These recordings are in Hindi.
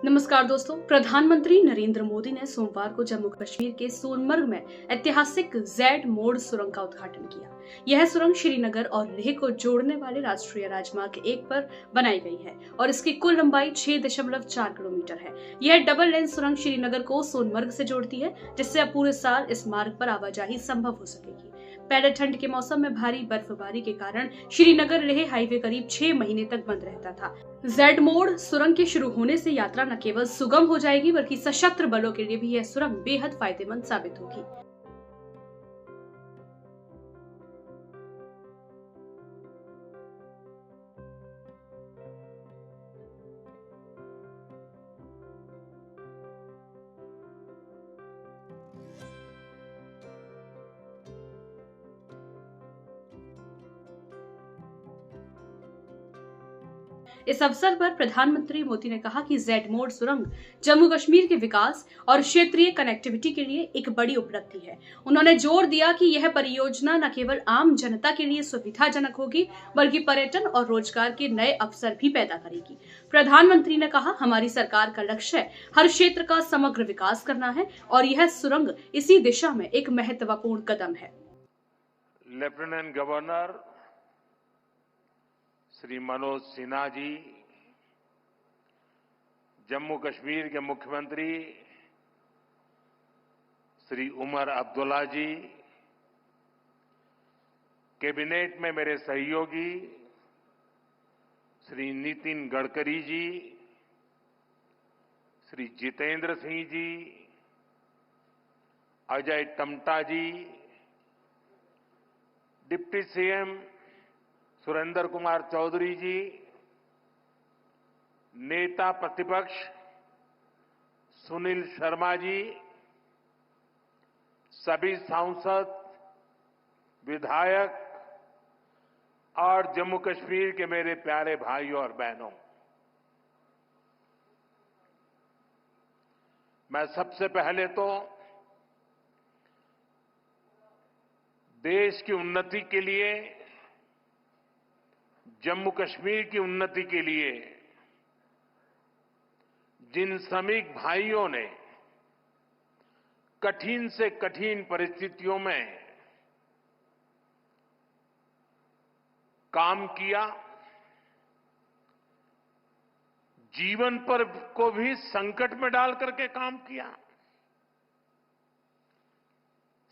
नमस्कार दोस्तों। प्रधानमंत्री नरेंद्र मोदी ने सोमवार को जम्मू कश्मीर के सोनमर्ग में ऐतिहासिक जेड मोड़ सुरंग का उद्घाटन किया। यह सुरंग श्रीनगर और लेह को जोड़ने वाले राष्ट्रीय राजमार्ग 1 पर बनाई गई है और इसकी कुल लंबाई 6.4 किलोमीटर है। यह डबल लेन सुरंग श्रीनगर को सोनमर्ग से जोड़ती है, जिससे अब पूरे साल इस मार्ग पर आवाजाही संभव हो सकेगी। पहले ठंड के मौसम में भारी बर्फबारी के कारण श्रीनगर लेह हाईवे करीब 6 महीने तक बंद रहता था। जेड मोड़ सुरंग के शुरू होने से यात्रा न केवल सुगम हो जाएगी, बल्कि सशस्त्र बलों के लिए भी यह सुरंग बेहद फायदेमंद साबित होगी। इस अवसर पर प्रधानमंत्री मोदी ने कहा कि जेड मोड़ सुरंग जम्मू कश्मीर के विकास और क्षेत्रीय कनेक्टिविटी के लिए एक बड़ी उपलब्धि है। उन्होंने जोर दिया कि यह परियोजना न केवल आम जनता के लिए सुविधाजनक होगी, बल्कि पर्यटन और रोजगार के नए अवसर भी पैदा करेगी। प्रधानमंत्री ने कहा, हमारी सरकार का लक्ष्य हर क्षेत्र का समग्र विकास करना है और यह सुरंग इसी दिशा में एक महत्वपूर्ण कदम है। लेफ्टिनेंट गवर्नर श्री मनोज सिन्हा जी, जम्मू कश्मीर के मुख्यमंत्री श्री उमर अब्दुल्ला जी, कैबिनेट में मेरे सहयोगी श्री नितिन गडकरी जी, श्री जितेंद्र सिंह जी, अजय टम्टा जी, डिप्टी सीएम सुरेंद्र कुमार चौधरी जी, नेता प्रतिपक्ष सुनील शर्मा जी, सभी सांसद, विधायक और जम्मू कश्मीर के मेरे प्यारे भाइयों और बहनों, मैं सबसे पहले तो देश की उन्नति के लिए, जम्मू कश्मीर की उन्नति के लिए जिन श्रमिक भाइयों ने कठिन से कठिन परिस्थितियों में काम किया, जीवन पर को भी संकट में डाल करके काम किया,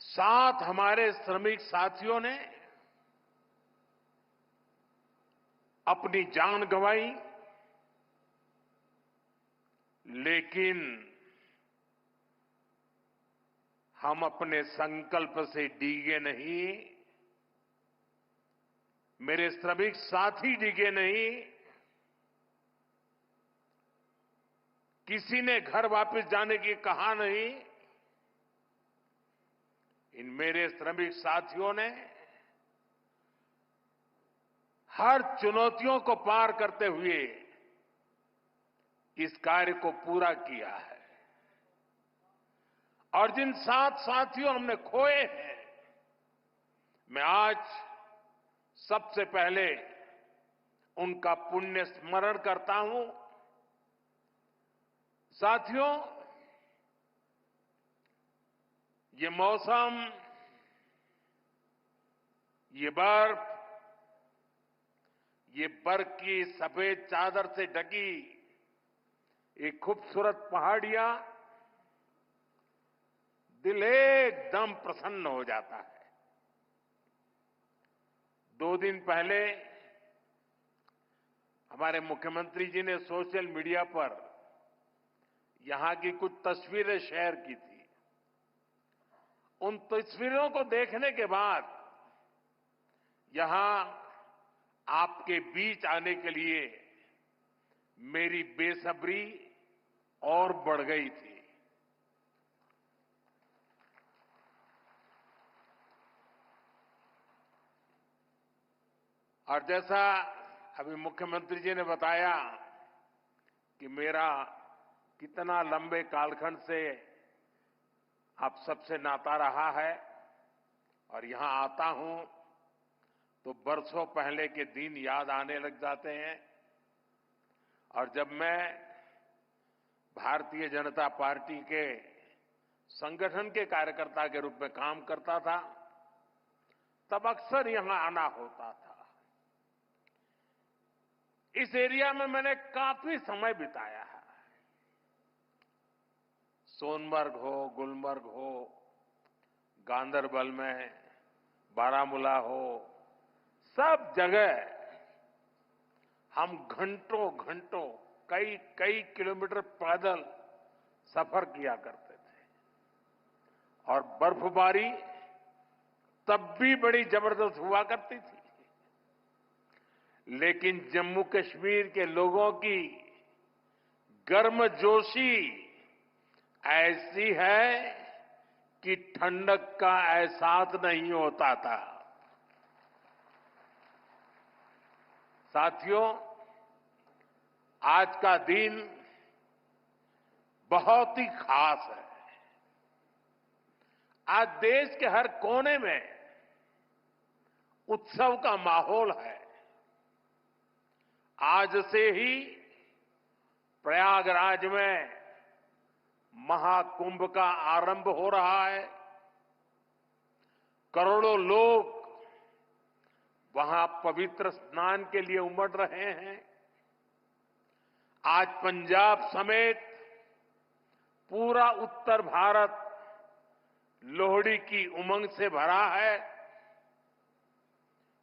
साथ हमारे श्रमिक साथियों ने अपनी जान गंवाई, लेकिन हम अपने संकल्प से डिगे नहीं, मेरे श्रमिक साथी डिगे नहीं, किसी ने घर वापस जाने की कहा नहीं। इन मेरे श्रमिक साथियों ने हर चुनौतियों को पार करते हुए इस कार्य को पूरा किया है और जिन 7 साथियों हमने खोए हैं, मैं आज सबसे पहले उनका पुण्य स्मरण करता हूं। साथियों, ये मौसम, ये बर्फ, ये बर्फ की सफेद चादर से ढकी एक खूबसूरत पहाड़ियां दिल एकदम प्रसन्न हो जाता है। 2 दिन पहले हमारे मुख्यमंत्री जी ने सोशल मीडिया पर यहां की कुछ तस्वीरें शेयर की थी। उन तस्वीरों को देखने के बाद यहां आपके बीच आने के लिए मेरी बेसब्री और बढ़ गई थी। और जैसा अभी मुख्यमंत्री जी ने बताया कि मेरा कितना लंबे कालखंड से आप सबसे नाता रहा है और यहां आता हूं तो बरसों पहले के दिन याद आने लग जाते हैं। और जब मैं भारतीय जनता पार्टी के संगठन के कार्यकर्ता के रूप में काम करता था, तब अक्सर यहां आना होता था। इस एरिया में मैंने काफी समय बिताया है। सोनमर्ग हो, गुलमर्ग हो, गांदरबल में, बारामूला हो, सब जगह हम घंटों घंटों कई कई किलोमीटर पैदल सफर किया करते थे और बर्फबारी तब भी बड़ी जबरदस्त हुआ करती थी। लेकिन जम्मू कश्मीर के लोगों की गर्मजोशी ऐसी है कि ठंडक का एहसास नहीं होता था। साथियों, आज का दिन बहुत ही खास है। आज देश के हर कोने में उत्सव का माहौल है। आज से ही प्रयागराज में महाकुंभ का आरंभ हो रहा है। करोड़ों लोग वहां पवित्र स्नान के लिए उमड़ रहे हैं। आज पंजाब समेत पूरा उत्तर भारत लोहड़ी की उमंग से भरा है।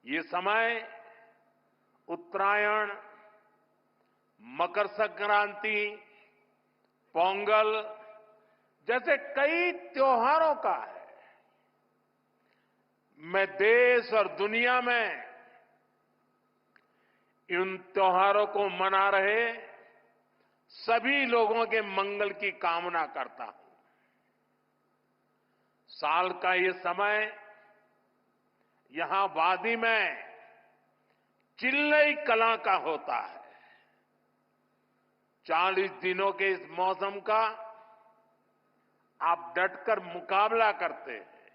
ये समय उत्तरायण, मकर संक्रांति, पोंगल जैसे कई त्योहारों का है। मैं देश और दुनिया में इन त्योहारों को मना रहे सभी लोगों के मंगल की कामना करता हूं। साल का ये समय यहां वादी में चिल्लई कला का होता है। 40 दिनों के इस मौसम का आप डटकर मुकाबला करते हैं।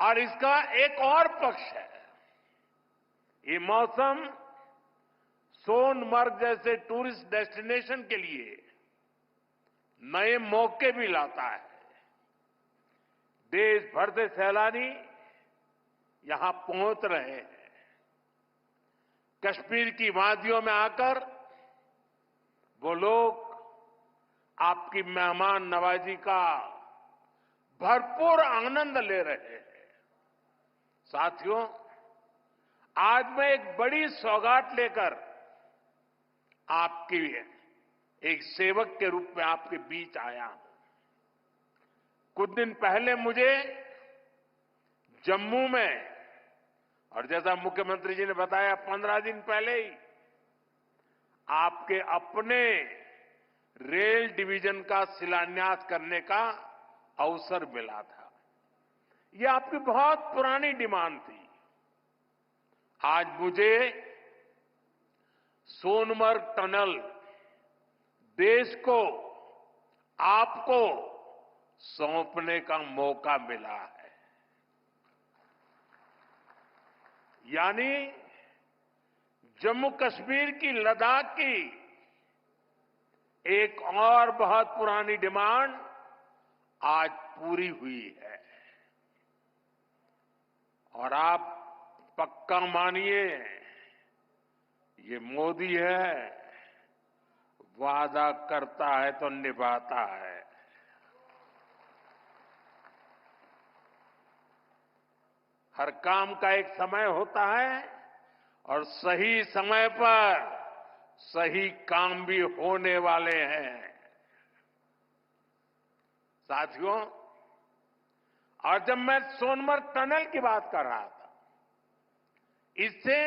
और इसका एक और पक्ष है, ये मौसम सोनमर्ग जैसे टूरिस्ट डेस्टिनेशन के लिए नए मौके भी लाता है। देश भर से सैलानी यहां पहुंच रहे हैं। कश्मीर की वादियों में आकर वो लोग आपकी मेहमान नवाजी का भरपूर आनंद ले रहे हैं। साथियों, आज मैं एक बड़ी सौगात लेकर आपके एक सेवक के रूप में आपके बीच आया हूं। कुछ दिन पहले मुझे जम्मू में, और जैसा मुख्यमंत्री जी ने बताया 15 दिन पहले ही आपके अपने रेल डिवीजन का शिलान्यास करने का अवसर मिला था। यह आपकी बहुत पुरानी डिमांड थी। आज मुझे सोनमर्ग टनल देश को, आपको सौंपने का मौका मिला है। यानी जम्मू कश्मीर की, लद्दाख की एक और बहुत पुरानी डिमांड आज पूरी हुई है। और आप पक्का मानिए, ये मोदी है, वादा करता है तो निभाता है। हर काम का एक समय होता है और सही समय पर सही काम भी होने वाले हैं। साथियों, और जब मैं सोनमर्ग टनल की बात कर रहा था, इससे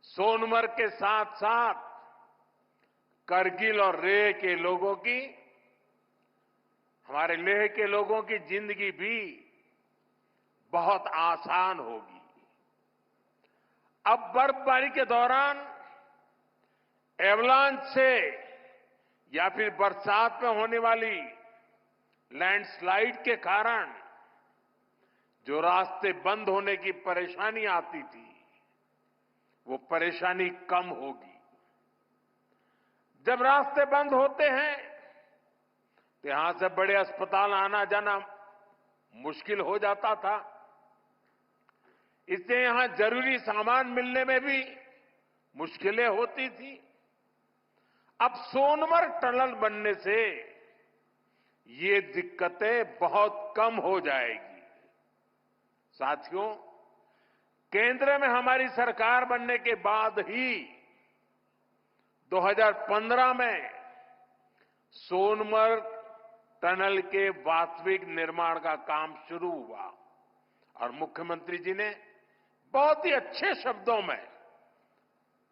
सोनमर्ग के साथ साथ करगिल और लेह के लोगों की, हमारे लेह के लोगों की जिंदगी भी बहुत आसान होगी। अब बर्फबारी के दौरान एवलांच से या फिर बरसात में होने वाली लैंडस्लाइड के कारण जो रास्ते बंद होने की परेशानी आती थी, वो परेशानी कम होगी। जब रास्ते बंद होते हैं तो यहां से बड़े अस्पताल आना जाना मुश्किल हो जाता था। इससे यहां जरूरी सामान मिलने में भी मुश्किलें होती थी। अब सोनमर्ग टनल बनने से ये दिक्कतें बहुत कम हो जाएगी। साथियों, केंद्र में हमारी सरकार बनने के बाद ही 2015 में सोनमर्ग टनल के वास्तविक निर्माण का काम शुरू हुआ और मुख्यमंत्री जी ने बहुत ही अच्छे शब्दों में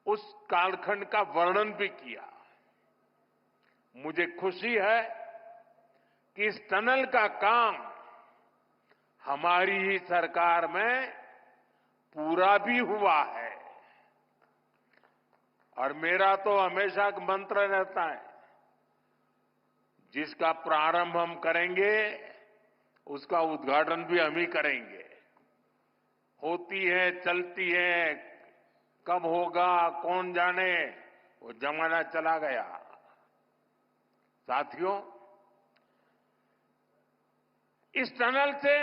उस कालखंड का वर्णन भी किया। मुझे खुशी है कि इस टनल का काम हमारी ही सरकार में पूरा भी हुआ है। और मेरा तो हमेशा एक मंत्र रहता है, जिसका प्रारंभ हम करेंगे उसका उद्घाटन भी हम ही करेंगे। होती है, चलती है, कब होगा कौन जाने, वो जमाना चला गया। साथियों, इस टनल से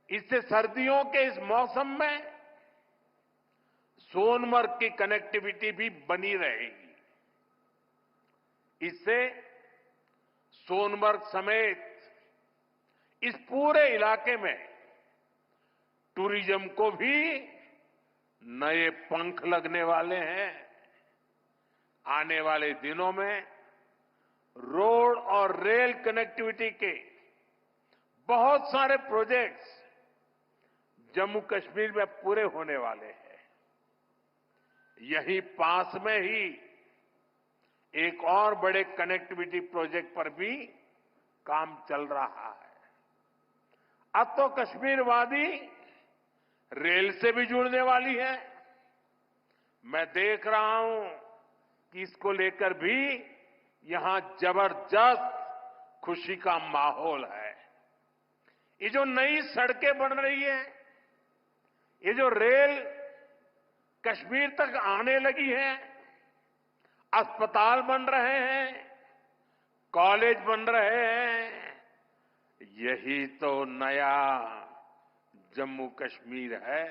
इससे सर्दियों के इस मौसम में सोनमर्ग की कनेक्टिविटी भी बनी रहेगी। इससे सोनमर्ग समेत इस पूरे इलाके में टूरिज्म को भी नए पंख लगने वाले हैं। आने वाले दिनों में रोड और रेल कनेक्टिविटी के बहुत सारे प्रोजेक्ट्स जम्मू कश्मीर में पूरे होने वाले हैं। यहीं पास में ही एक और बड़े कनेक्टिविटी प्रोजेक्ट पर भी काम चल रहा है। अब तो कश्मीर वादी रेल से भी जुड़ने वाली है। मैं देख रहा हूं कि इसको लेकर भी यहां जबरदस्त खुशी का माहौल है। ये जो नई सड़कें बन रही है, ये जो रेल कश्मीर तक आने लगी है, अस्पताल बन रहे हैं, कॉलेज बन रहे हैं, यही तो नया जम्मू कश्मीर है।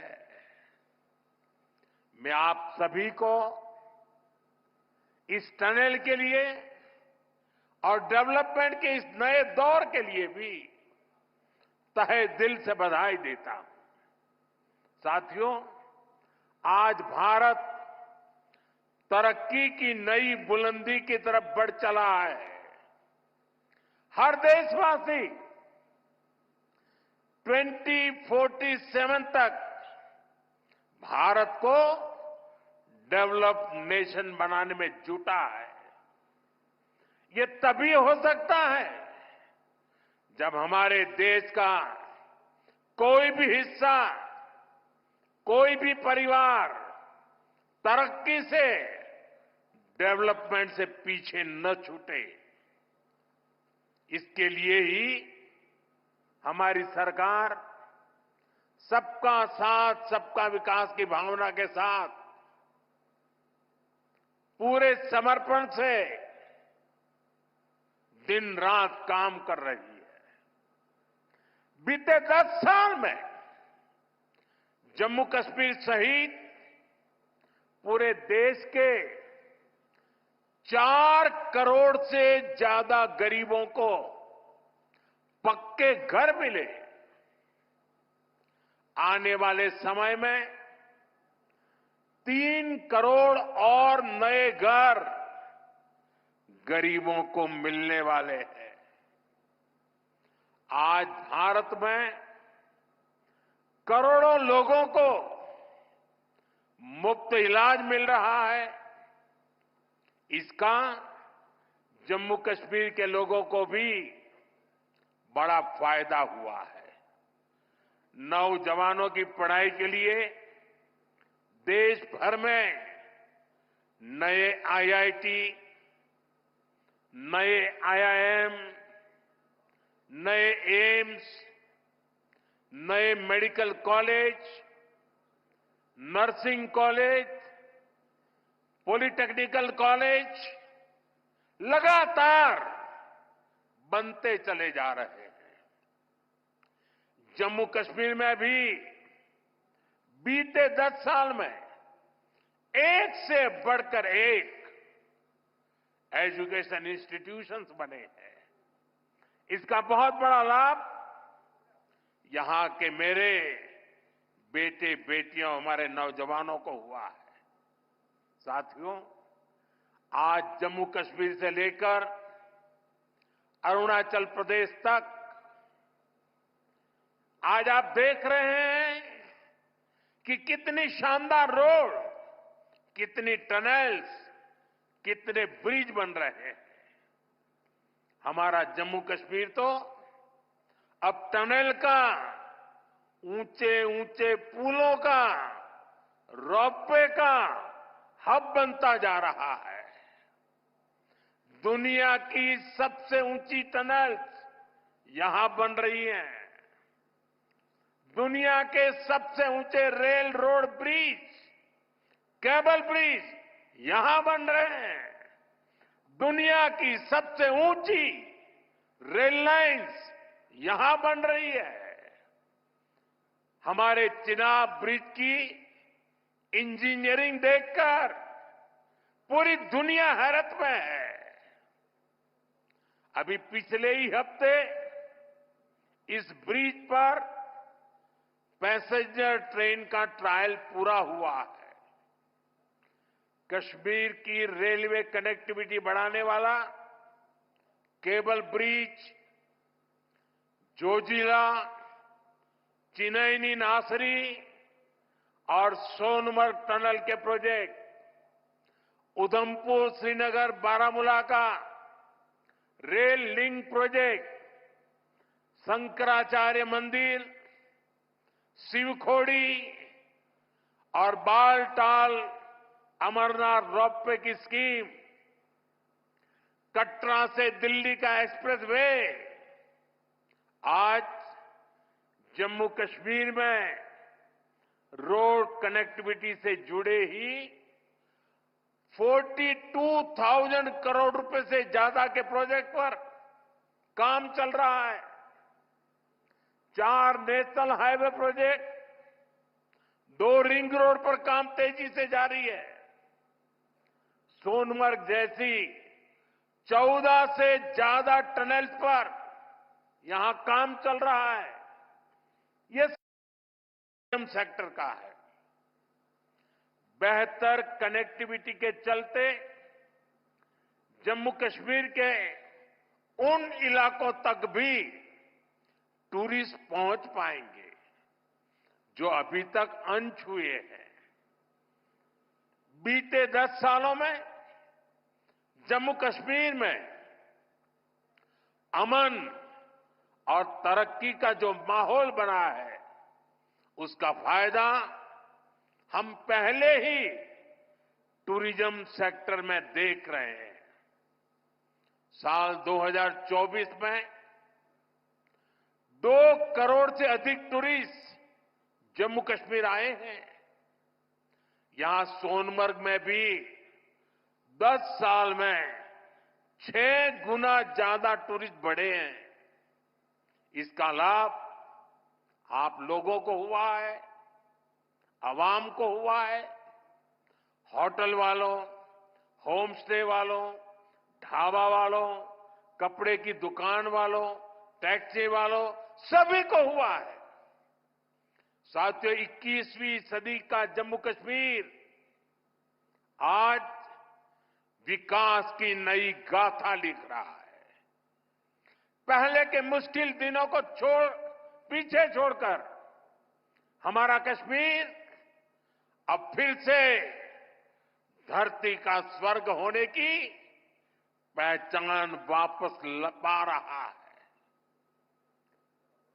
मैं आप सभी को इस टनल के लिए और डेवलपमेंट के इस नए दौर के लिए भी तहे दिल से बधाई देता हूं। साथियों, आज भारत तरक्की की नई बुलंदी की तरफ बढ़ चला है। हर देशवासी 2047 तक भारत को डेवलप्ड नेशन बनाने में जुटा है। ये तभी हो सकता है जब हमारे देश का कोई भी हिस्सा, कोई भी परिवार तरक्की से, डेवलपमेंट से पीछे न छूटे। इसके लिए ही हमारी सरकार सबका साथ सबका विकास की भावना के साथ पूरे समर्पण से दिन रात काम कर रही है। बीते 10 साल में जम्मू कश्मीर सहित पूरे देश के 4 करोड़ से ज्यादा गरीबों को पक्के घर मिले। आने वाले समय में 3 करोड़ और नए घर गरीबों को मिलने वाले हैं। आज भारत में करोड़ों लोगों को मुफ्त इलाज मिल रहा है। इसका जम्मू कश्मीर के लोगों को भी बड़ा फायदा हुआ है। नौजवानों की पढ़ाई के लिए देश भर में नए आईआईटी, नए आईआईएम, नए एम्स, नए medical college, nursing college, polytechnical college लगातार बनते चले जा रहे हैं। जम्मू कश्मीर में भी बीते 10 साल में एक से बढ़कर एक एजुकेशन इंस्टीट्यूशंस बने हैं। इसका बहुत बड़ा लाभ यहां के मेरे बेटे बेटियों हमारे नौजवानों को हुआ है। साथियों, आज जम्मू कश्मीर से लेकर अरुणाचल प्रदेश तक आज आप देख रहे हैं कि कितनी शानदार रोड, कितनी टनल्स, कितने ब्रिज बन रहे हैं। हमारा जम्मू कश्मीर तो अब टनल का, ऊंचे ऊंचे पुलों का, रोपवे का हब बनता जा रहा है। दुनिया की सबसे ऊंची टनल्स यहां बन रही हैं। दुनिया के सबसे ऊंचे rail road bridge, cable bridge यहां बन रहे हैं। दुनिया की सबसे ऊंची रेल लाइंस यहां बन रही है। हमारे चिनाब ब्रिज की इंजीनियरिंग देखकर पूरी दुनिया हैरत में है। अभी पिछले ही हफ्ते इस ब्रिज पर पैसेंजर ट्रेन का ट्रायल पूरा हुआ है। कश्मीर की रेलवे कनेक्टिविटी बढ़ाने वाला केबल ब्रिज, जोजिला, चिनैनी नासरी और सोनमर्ग टनल के प्रोजेक्ट, उधमपुर श्रीनगर बारामूला का रेल लिंक प्रोजेक्ट, शंकराचार्य मंदिर, शिवखोड़ी और बालटाल अमरनाथ रोपवे की स्कीम, कटरा से दिल्ली का एक्सप्रेसवे, आज जम्मू कश्मीर में रोड कनेक्टिविटी से जुड़े ही 42,000 करोड़ रुपए से ज्यादा के प्रोजेक्ट पर काम चल रहा है। 4 national highway project, 2 ring road पर काम तेजी से जारी है। सोनमर्ग जैसी 14 से ज्यादा टनल्स पर यहां काम चल रहा है। ये सेक्टर का है। बेहतर कनेक्टिविटी के चलते जम्मू कश्मीर के उन इलाकों तक भी टूरिस्ट पहुंच पाएंगे जो अभी तक अनछुए हैं। बीते 10 सालों में जम्मू कश्मीर में अमन और तरक्की का जो माहौल बना है, उसका फायदा हम पहले ही टूरिज्म सेक्टर में देख रहे हैं। साल 2024 में 2 करोड़ से अधिक टूरिस्ट जम्मू कश्मीर आए हैं। यहां सोनमर्ग में भी 10 साल में 6 गुना ज्यादा टूरिस्ट बढ़े हैं। इसका लाभ आप लोगों को हुआ है, आवाम को हुआ है। होटल वालों, होम स्टे वालों, ढाबा वालों, कपड़े की दुकान वालों, टैक्सी वालों, सभी को हुआ है। साथियों, 21वीं सदी का जम्मू कश्मीर आज विकास की नई गाथा लिख रहा है। पहले के मुश्किल दिनों को पीछे छोड़कर हमारा कश्मीर अब फिर से धरती का स्वर्ग होने की पहचान वापस पा रहा है।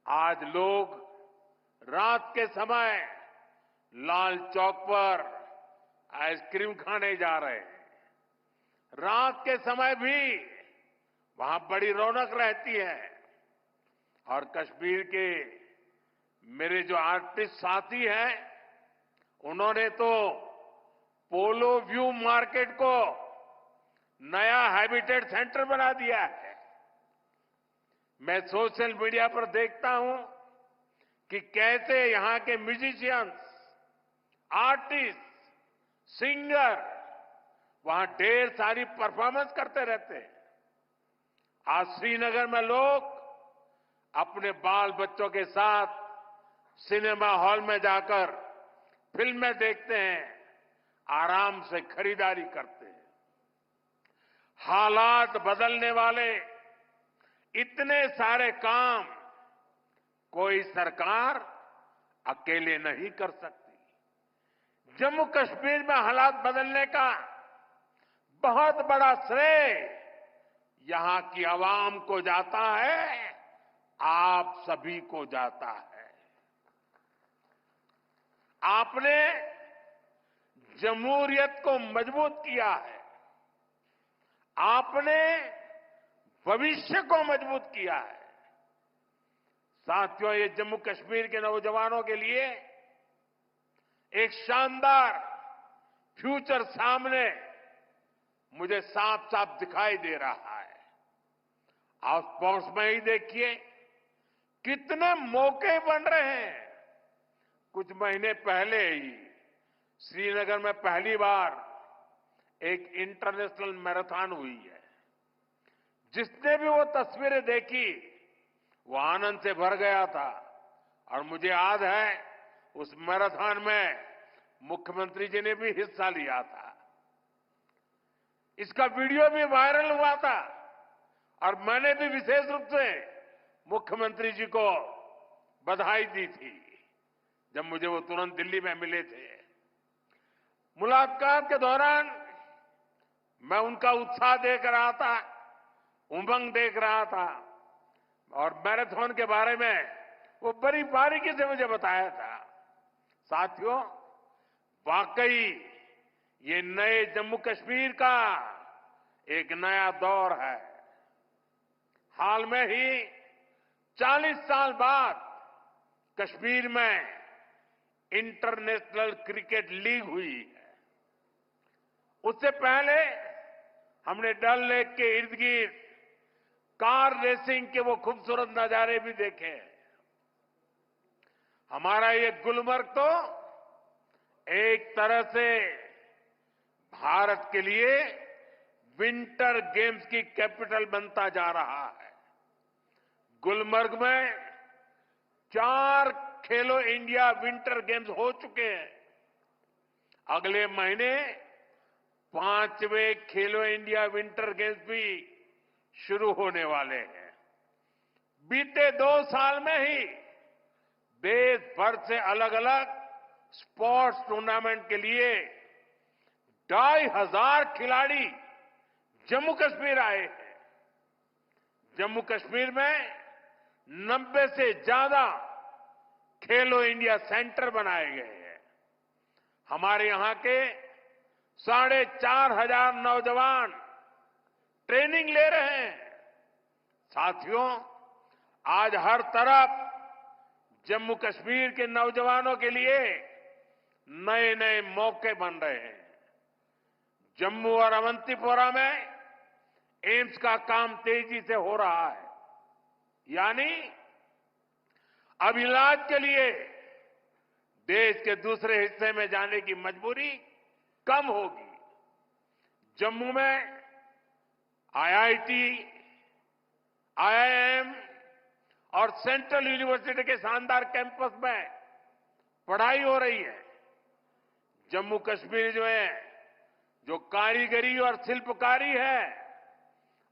आज लोग रात के समय लाल चौक पर आइसक्रीम खाने जा रहे हैं। रात के समय भी वहां बड़ी रौनक रहती है। और कश्मीर के मेरे जो आर्टिस्ट साथी हैं, उन्होंने तो पोलो व्यू मार्केट को नया हैबिटेट सेंटर बना दिया है। मैं सोशल मीडिया पर देखता हूं कि कैसे यहां के म्यूजिशियंस, आर्टिस्ट, सिंगर वहां ढेर सारी परफॉर्मेंस करते रहते हैं। आज श्रीनगर में लोग अपने बाल बच्चों के साथ सिनेमा हॉल में जाकर फिल्में देखते हैं, आराम से खरीदारी करते हैं। हालात बदलने वाले इतने सारे काम कोई सरकार अकेले नहीं कर सकती। जम्मू कश्मीर में हालात बदलने का बहुत बड़ा श्रेय यहां की आवाम को जाता है, आप सभी को जाता है। आपने जमहूरियत को मजबूत किया है, आपने भविष्य को मजबूत किया है। साथियों, ये जम्मू कश्मीर के नौजवानों के लिए एक शानदार फ्यूचर सामने मुझे साफ साफ दिखाई दे रहा है। आप स्पोर्ट्स में ही देखिए कितने मौके बन रहे हैं। कुछ महीने पहले ही श्रीनगर में पहली बार एक इंटरनेशनल मैराथन हुई है। जिसने भी वो तस्वीरें देखी वो आनंद से भर गया था। और मुझे याद है उस मैराथन में मुख्यमंत्री जी ने भी हिस्सा लिया था। इसका वीडियो भी वायरल हुआ था और मैंने भी विशेष रूप से मुख्यमंत्री जी को बधाई दी थी जब मुझे वो तुरंत दिल्ली में मिले थे। मुलाकात के दौरान मैं उनका उत्साह देख रहा था, उमंग देख रहा था और मैराथन के बारे में वो बड़ी बारीकी से मुझे बताया था। साथियों, वाकई ये नए जम्मू कश्मीर का एक नया दौर है। हाल में ही 40 साल बाद कश्मीर में इंटरनेशनल क्रिकेट लीग हुई है। उससे पहले हमने डल लेक के इर्द गिर्द कार रेसिंग के वो खूबसूरत नजारे भी देखे हैं। हमारा ये गुलमर्ग तो एक तरह से भारत के लिए विंटर गेम्स की कैपिटल बनता जा रहा है। गुलमर्ग में 4 खेलो इंडिया विंटर गेम्स हो चुके हैं। अगले महीने 5वें खेलो इंडिया विंटर गेम्स भी शुरू होने वाले हैं। बीते 2 साल में ही देश भर से अलग अलग स्पोर्ट्स टूर्नामेंट के लिए 2,500 खिलाड़ी जम्मू कश्मीर आए हैं। जम्मू कश्मीर में 90 से ज्यादा खेलो इंडिया सेंटर बनाए गए हैं। हमारे यहां के 4,500 नौजवान ट्रेनिंग ले रहे हैं। साथियों, आज हर तरफ जम्मू कश्मीर के नौजवानों के लिए नए नए मौके बन रहे हैं। जम्मू और अवंतीपोरा में एम्स का काम तेजी से हो रहा है, यानी अब इलाज के लिए देश के दूसरे हिस्से में जाने की मजबूरी कम होगी। जम्मू में आईआईटी, आईआईएम और सेंट्रल यूनिवर्सिटी के शानदार कैंपस में पढ़ाई हो रही है। जम्मू कश्मीर में जो कारीगरी और शिल्पकारी है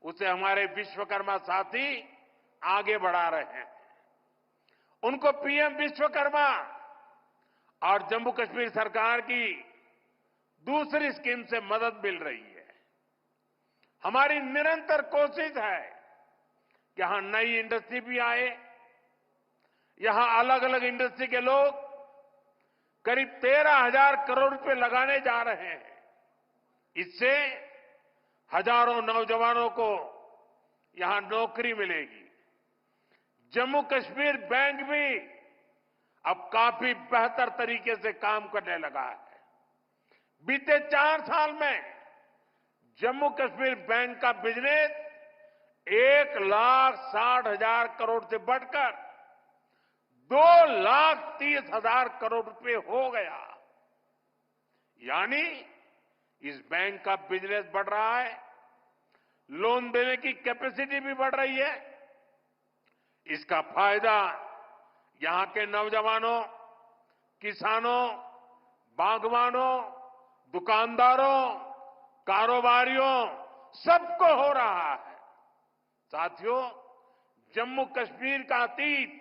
उसे हमारे विश्वकर्मा साथी आगे बढ़ा रहे हैं। उनको पीएम विश्वकर्मा और जम्मू कश्मीर सरकार की दूसरी स्कीम से मदद मिल रही है। हमारी निरंतर कोशिश है कि यहां नई इंडस्ट्री भी आए। यहां अलग अलग इंडस्ट्री के लोग करीब 13,000 करोड़ रुपए लगाने जा रहे हैं। इससे हजारों नौजवानों को यहां नौकरी मिलेगी। जम्मू कश्मीर बैंक भी अब काफी बेहतर तरीके से काम करने लगा है। बीते 4 साल में जम्मू कश्मीर बैंक का बिजनेस 1,60,000 करोड़ से बढ़कर 2,30,000 करोड़ रुपए हो गया। यानी इस बैंक का बिजनेस बढ़ रहा है, लोन देने की कैपेसिटी भी बढ़ रही है। इसका फायदा यहां के नौजवानों, किसानों, बागवानों, दुकानदारों, कारोबारियों सबको हो रहा है। साथियों, जम्मू कश्मीर का अतीत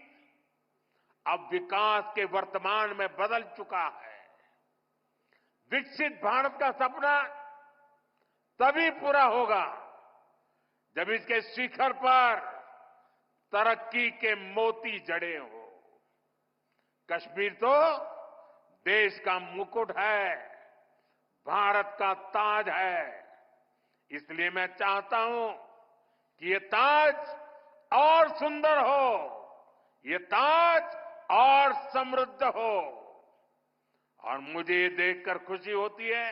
अब विकास के वर्तमान में बदल चुका है। विकसित भारत का सपना तभी पूरा होगा जब इसके शिखर पर तरक्की के मोती जड़े हो। कश्मीर तो देश का मुकुट है, भारत का ताज है। इसलिए मैं चाहता हूं कि ये ताज और सुंदर हो, ये ताज और समृद्ध हो। और मुझे ये देखकर खुशी होती है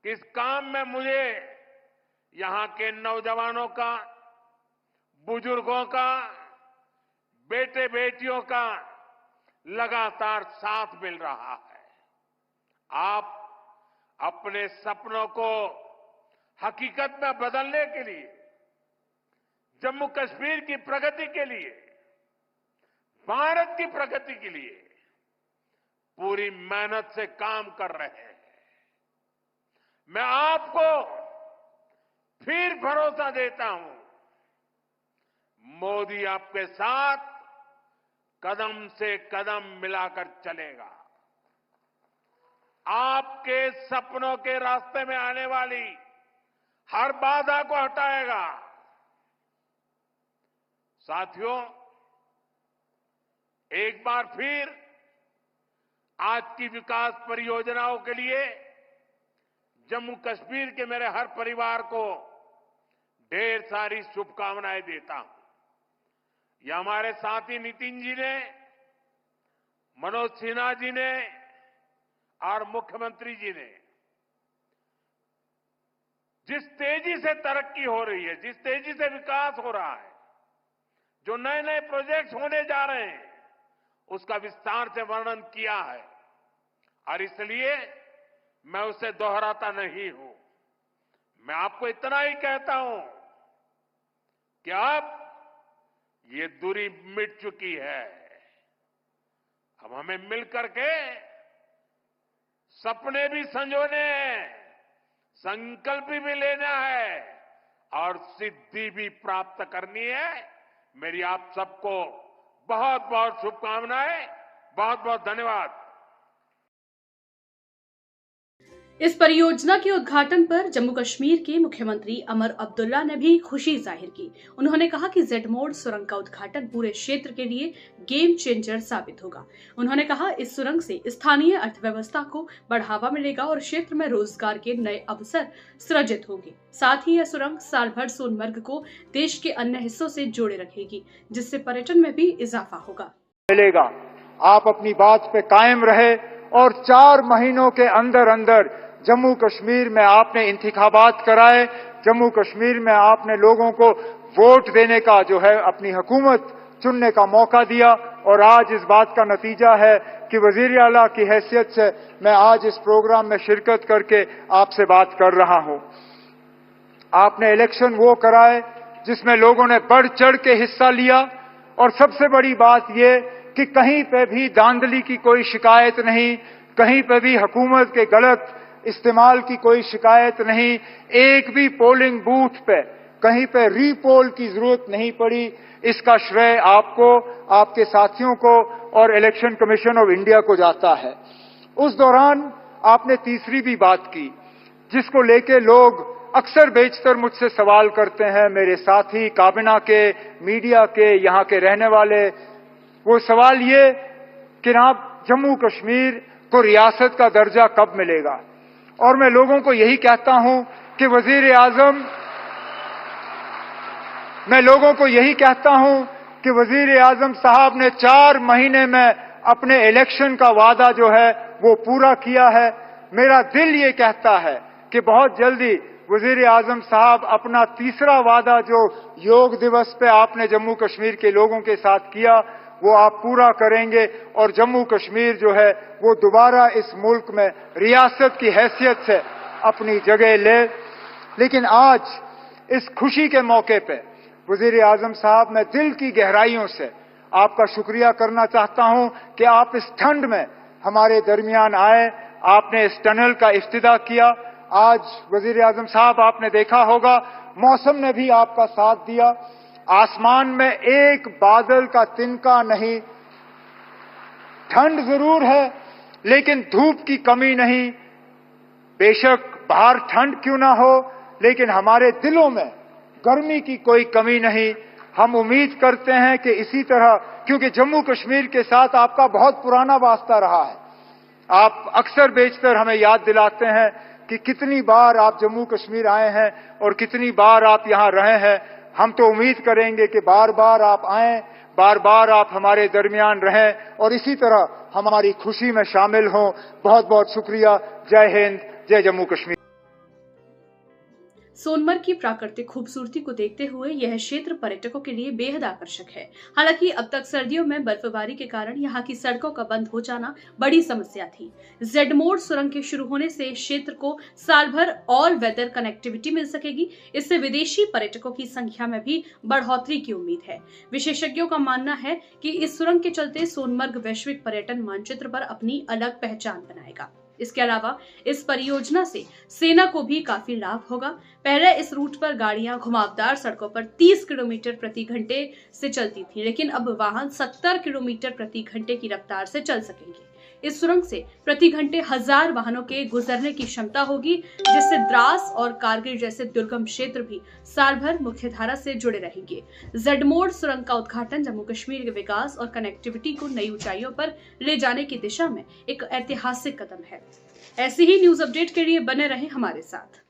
कि इस काम में मुझे यहां के नौजवानों का, बुजुर्गों का, बेटे बेटियों का लगातार साथ मिल रहा है। आप अपने सपनों को हकीकत में बदलने के लिए, जम्मू कश्मीर की प्रगति के लिए, भारत की प्रगति के लिए पूरी मेहनत से काम कर रहे हैं। मैं आपको फिर भरोसा देता हूं, मोदी आपके साथ कदम से कदम मिलाकर चलेगा। आपके सपनों के रास्ते में आने वाली हर बाधा को हटाएगा। साथियों, एक बार फिर आज की विकास परियोजनाओं के लिए जम्मू कश्मीर के मेरे हर परिवार को ढेर सारी शुभकामनाएं देता हूं। ये हमारे साथी नितिन जी ने, मनोज सिन्हा जी ने और मुख्यमंत्री जी ने जिस तेजी से तरक्की हो रही है, जिस तेजी से विकास हो रहा है, जो नए नए प्रोजेक्ट्स होने जा रहे हैं, उसका विस्तार से वर्णन किया है। और इसलिए मैं उसे दोहराता नहीं हूं। मैं आपको इतना ही कहता हूं कि अब ये दूरी मिट चुकी है। अब हमें मिलकर के सपने भी संजोने हैं, संकल्प भी लेना है और सिद्धि भी प्राप्त करनी है। मेरी आप सबको बहुत बहुत शुभकामनाएं, बहुत बहुत धन्यवाद। इस परियोजना के उद्घाटन पर जम्मू कश्मीर के मुख्यमंत्री अमर अब्दुल्ला ने भी खुशी जाहिर की। उन्होंने कहा कि जेड मोड़ सुरंग का उद्घाटन पूरे क्षेत्र के लिए गेम चेंजर साबित होगा। उन्होंने कहा, इस सुरंग से स्थानीय अर्थव्यवस्था को बढ़ावा मिलेगा और क्षेत्र में रोजगार के नए अवसर सृजित होंगे। साथ ही यह सुरंग साल भर सोनमर्ग को देश के अन्य हिस्सों से जोड़े रखेगी, जिससे पर्यटन में भी इजाफा होगा। मिलेगा। आप अपनी बात पे कायम रहे और 4 महीनों के अंदर अंदर जम्मू कश्मीर में आपने इंतखाबात कराए, जम्मू कश्मीर में आपने लोगों को वोट देने का जो है अपनी हुकूमत चुनने का मौका दिया। और आज इस बात का नतीजा है कि वजीर आला की हैसियत से मैं आज इस प्रोग्राम में शिरकत करके आपसे बात कर रहा हूं। आपने इलेक्शन वो कराए जिसमें लोगों ने बढ़ चढ़ के हिस्सा लिया और सबसे बड़ी बात ये कि कहीं पे भी धांधली की कोई शिकायत नहीं, कहीं पे भी हुकूमत के गलत इस्तेमाल की कोई शिकायत नहीं, एक भी पोलिंग बूथ पे कहीं पे रीपोल की जरूरत नहीं पड़ी। इसका श्रेय आपको, आपके साथियों को और इलेक्शन कमीशन ऑफ इंडिया को जाता है। उस दौरान आपने तीसरी भी बात की जिसको लेके लोग अक्सर बेशतर मुझसे सवाल करते हैं, मेरे साथी काबिना के, मीडिया के, यहाँ के रहने वाले। वो सवाल ये कि जनाब जम्मू कश्मीर को रियासत का दर्जा कब मिलेगा। और मैं लोगों को यही कहता हूं कि वजीर आजम साहब ने 4 महीने में अपने इलेक्शन का वादा जो है वो पूरा किया है। मेरा दिल ये कहता है कि बहुत जल्दी वजीर आजम साहब अपना तीसरा वादा जो योग दिवस पे आपने जम्मू कश्मीर के लोगों के साथ किया वो आप पूरा करेंगे और जम्मू कश्मीर जो है वो दोबारा इस मुल्क में रियासत की हैसियत से अपनी जगह ले। लेकिन आज इस खुशी के मौके पे वजीर आजम साहब, मैं दिल की गहराइयों से आपका शुक्रिया करना चाहता हूं कि आप इस ठंड में हमारे दरमियान आए, आपने इस टनल का इफ्तिदा किया। आज वजीर आजम साहब, आपने देखा होगा मौसम ने भी आपका साथ दिया, आसमान में एक बादल का तिनका नहीं, ठंड जरूर है लेकिन धूप की कमी नहीं। बेशक बाहर ठंड क्यों ना हो लेकिन हमारे दिलों में गर्मी की कोई कमी नहीं। हम उम्मीद करते हैं कि इसी तरह, क्योंकि जम्मू कश्मीर के साथ आपका बहुत पुराना वास्ता रहा है, आप अक्सर बेशतर हमें याद दिलाते हैं कि कितनी बार आप जम्मू कश्मीर आए हैं और कितनी बार आप यहां रहे हैं। हम तो उम्मीद करेंगे कि बार बार आप आएं, बार बार आप हमारे दरमियान रहें और इसी तरह हमारी खुशी में शामिल हों। बहुत बहुत शुक्रिया। जय हिंद, जय जम्मू कश्मीर। सोनमर्ग की प्राकृतिक खूबसूरती को देखते हुए यह क्षेत्र पर्यटकों के लिए बेहद आकर्षक है। हालांकि अब तक सर्दियों में बर्फबारी के कारण यहाँ की सड़कों का बंद हो जाना बड़ी समस्या थी। जेड मोड़ सुरंग के शुरू होने से क्षेत्र को साल भर और वेदर कनेक्टिविटी मिल सकेगी। इससे विदेशी पर्यटकों की संख्या में भी बढ़ोतरी की उम्मीद है। विशेषज्ञों का मानना है कि इस सुरंग के चलते सोनमर्ग वैश्विक पर्यटन मानचित्र पर अपनी अलग पहचान बनाएगा। इसके अलावा इस परियोजना से सेना को भी काफी लाभ होगा। पहले इस रूट पर गाड़ियां घुमावदार सड़कों पर 30 किलोमीटर प्रति घंटे से चलती थी, लेकिन अब वाहन 70 किलोमीटर प्रति घंटे की रफ्तार से चल सकेंगे। इस सुरंग से प्रति घंटे 1000 वाहनों के गुजरने की क्षमता होगी, जिससे द्रास और कारगिल जैसे दुर्गम क्षेत्र भी साल भर मुख्यधारा से जुड़े रहेंगे। जेड मोड़ सुरंग का उद्घाटन जम्मू कश्मीर के विकास और कनेक्टिविटी को नई ऊंचाइयों पर ले जाने की दिशा में एक ऐतिहासिक कदम है। ऐसी ही न्यूज अपडेट के लिए बने रहें हमारे साथ।